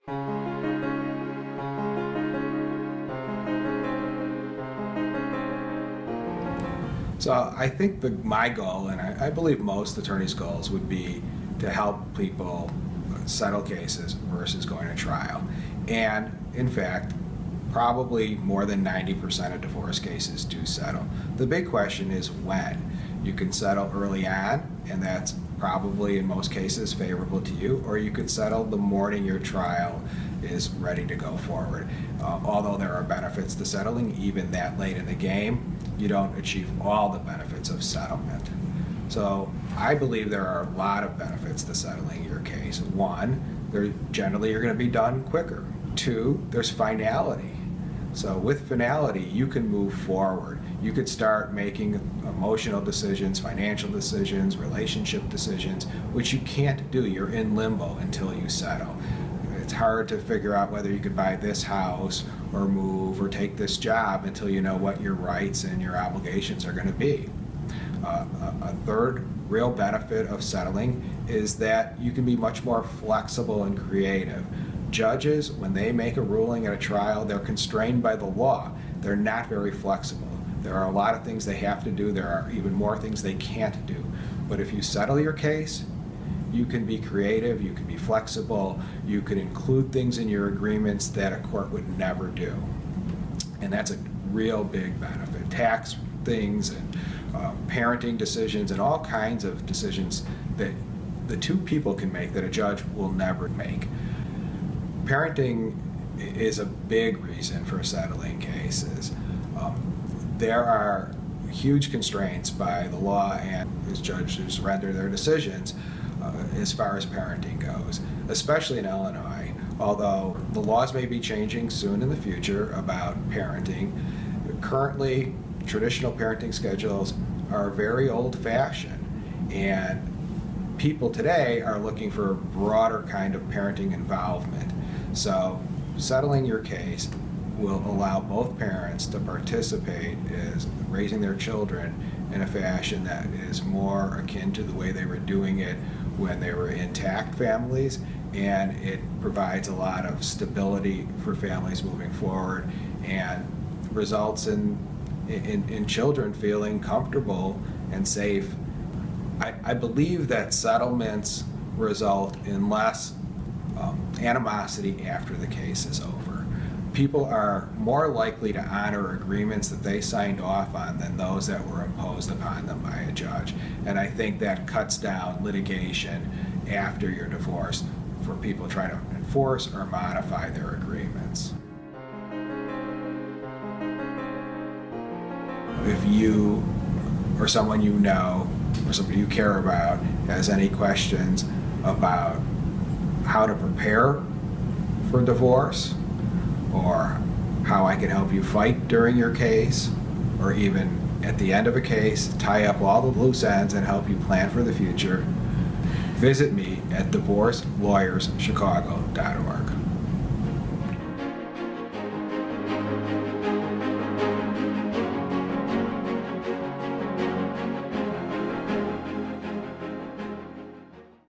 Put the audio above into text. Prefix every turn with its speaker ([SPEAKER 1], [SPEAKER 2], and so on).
[SPEAKER 1] So I think my goal, and I believe most attorneys' goals, would be to help people settle cases versus going to trial. And in fact, probably more than 90% of divorce cases do settle. The big question is when. You can settle early on, and that's probably in most cases favorable to you, or you could settle the morning your trial is ready to go forward. Although there are benefits to settling, even that late in the game, you don't achieve all the benefits of settlement. So I believe there are a lot of benefits to settling your case. One, generally you're going to be done quicker. Two, there's finality. So with finality, you can move forward. You could start making emotional decisions, financial decisions, relationship decisions, which you can't do. You're in limbo until you settle. It's hard to figure out whether you could buy this house or move or take this job until you know what your rights and your obligations are going to be. A third real benefit of settling is that you can be much more flexible and creative. Judges, when they make a ruling at a trial, they're constrained by the law. They're not very flexible. There are a lot of things they have to do. There are even more things they can't do. But if you settle your case, you can be creative, you can be flexible, you can include things in your agreements that a court would never do. And that's a real big benefit. Tax things and parenting decisions and all kinds of decisions that the two people can make that a judge will never make. Parenting is a big reason for settling cases. There are huge constraints by the law and as judges render their decisions as far as parenting goes, especially in Illinois. Although the laws may be changing soon in the future about parenting, currently traditional parenting schedules are very old-fashioned, and people today are looking for a broader kind of parenting involvement. So settling your case will allow both parents to participate in raising their children in a fashion that is more akin to the way they were doing it when they were intact families, and it provides a lot of stability for families moving forward and results in children feeling comfortable and safe. I believe that settlements result in less animosity after the case is over. People are more likely to honor agreements that they signed off on than those that were imposed upon them by a judge. And I think that cuts down litigation after your divorce for people trying to enforce or modify their agreements. If you or someone you know or somebody you care about has any questions about how to prepare for divorce, or how I can help you fight during your case, or even at the end of a case, tie up all the loose ends and help you plan for the future, visit me at divorcelawyerschecago.org.